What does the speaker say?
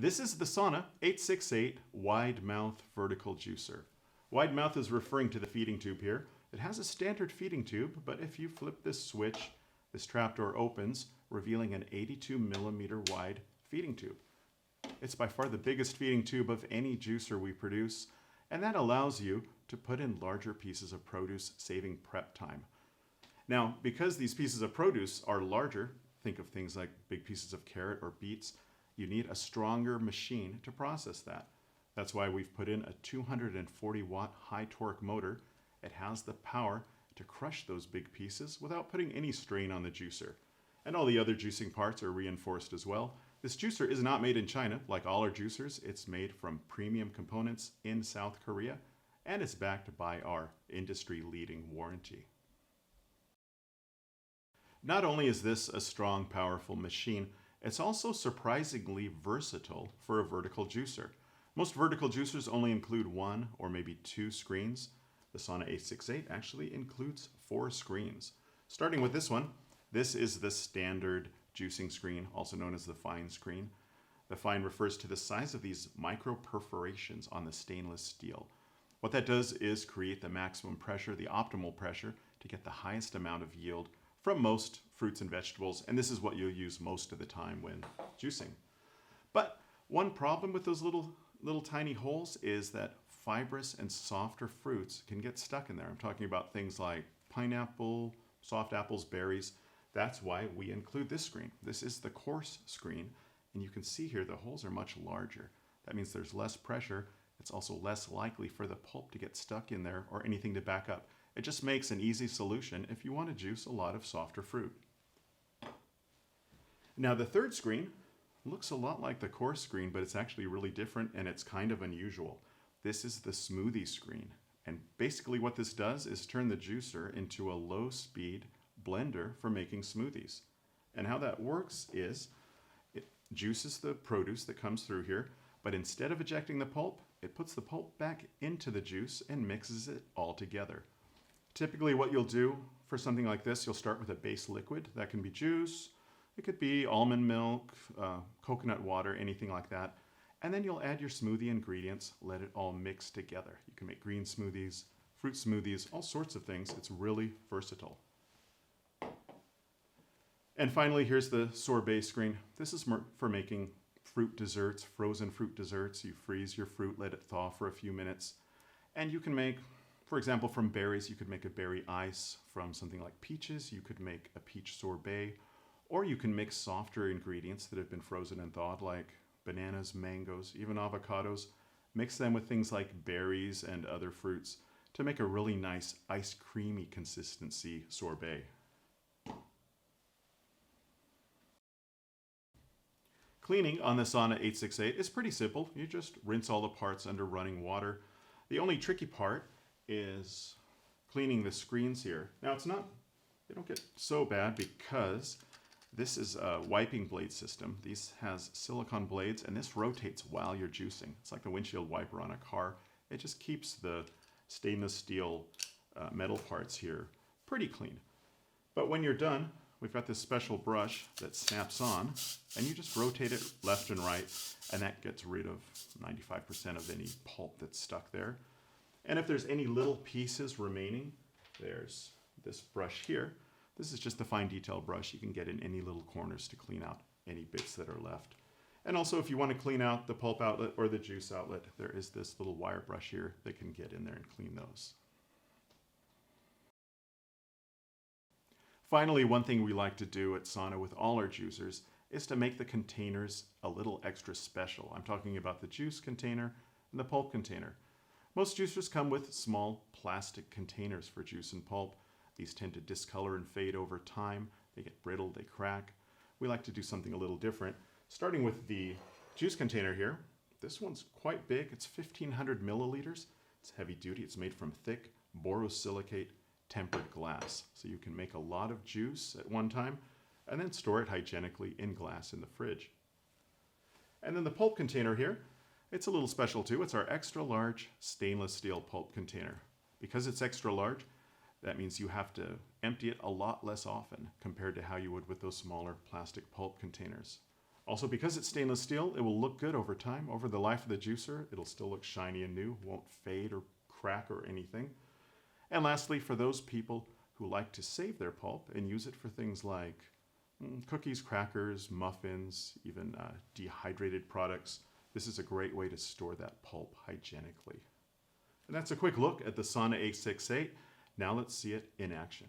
This is the Sauna 868 wide mouth vertical juicer. Wide mouth is referring to the feeding tube here. It has a standard feeding tube, but if you flip this switch, this trapdoor opens, revealing an 82 millimeter wide feeding tube. It's by far the biggest feeding tube of any juicer we produce, and that allows you to put in larger pieces of produce, saving prep time. Now, because these pieces of produce are larger, think of things like big pieces of carrot or beets, you need a stronger machine to process that. That's why we've put in a 240 watt high torque motor. It has the power to crush those big pieces without putting any strain on the juicer. And all the other juicing parts are reinforced as well. This juicer is not made in China, like all our juicers. It's made from premium components in South Korea, and it's backed by our industry-leading warranty. Not only is this a strong, powerful machine, it's also surprisingly versatile for a vertical juicer. Most vertical juicers only include one or maybe two screens. The Sauna 868 actually includes 4 screens. Starting with this one, this is the standard juicing screen, also known as the fine screen. The fine refers to the size of these micro perforations on the stainless steel. What that does is create the maximum pressure, the optimal pressure, to get the highest amount of yield from most fruits and vegetables, and this is what you'll use most of the time when juicing. But one problem with those little tiny holes is that fibrous and softer fruits can get stuck in there. I'm talking about things like pineapple, soft apples, berries. That's why we include this screen. This is the coarse screen, and you can see here the holes are much larger. That means there's less pressure. It's also less likely for the pulp to get stuck in there or anything to back up. It just makes an easy solution if you want to juice a lot of softer fruit. Now the third screen looks a lot like the coarse screen, but it's actually really different and it's kind of unusual. This is the smoothie screen. And basically what this does is turn the juicer into a low-speed blender for making smoothies. And how that works is it juices the produce that comes through here, but instead of ejecting the pulp, it puts the pulp back into the juice and mixes it all together. Typically what you'll do for something like this, you'll start with a base liquid. That can be juice, it could be almond milk, coconut water, anything like that. And then you'll add your smoothie ingredients, let it all mix together. You can make green smoothies, fruit smoothies, all sorts of things. It's really versatile. And finally, here's the sorbet screen. This is for making fruit desserts, frozen fruit desserts. You freeze your fruit, let it thaw for a few minutes. And you can make, for example, from berries, you could make a berry ice. From something like peaches, you could make a peach sorbet. Or you can mix softer ingredients that have been frozen and thawed, like bananas, mangoes, even avocados. Mix them with things like berries and other fruits to make a really nice ice creamy consistency sorbet. Cleaning on the Sauna 868 is pretty simple. You just rinse all the parts under running water. The only tricky part is cleaning the screens here. Now they don't get so bad because this is a wiping blade system. These has silicone blades and this rotates while you're juicing. It's like the windshield wiper on a car. It just keeps the stainless steel metal parts here pretty clean. But when you're done, we've got this special brush that snaps on and you just rotate it left and right and that gets rid of 95% of any pulp that's stuck there. And if there's any little pieces remaining, there's this brush here. This is just a fine detail brush. You can get in any little corners to clean out any bits that are left. And also if you want to clean out the pulp outlet or the juice outlet, there is this little wire brush here that can get in there and clean those. Finally, one thing we like to do at Sauna with all our juicers is to make the containers a little extra special. I'm talking about the juice container and the pulp container. Most juicers come with small plastic containers for juice and pulp. These tend to discolor and fade over time. They get brittle, they crack. We like to do something a little different. Starting with the juice container here. This one's quite big. It's 1,500 milliliters. It's heavy duty. It's made from thick borosilicate tempered glass. So you can make a lot of juice at one time and then store it hygienically in glass in the fridge. And then the pulp container here, it's a little special too. It's our extra large stainless steel pulp container. Because it's extra large, that means you have to empty it a lot less often compared to how you would with those smaller plastic pulp containers. Also, because it's stainless steel, it will look good over time. Over the life of the juicer, it'll still look shiny and new, won't fade or crack or anything. And lastly, for those people who like to save their pulp and use it for things like cookies, crackers, muffins, even dehydrated products, this is a great way to store that pulp hygienically. And that's a quick look at the Sauna 868. Now let's see it in action.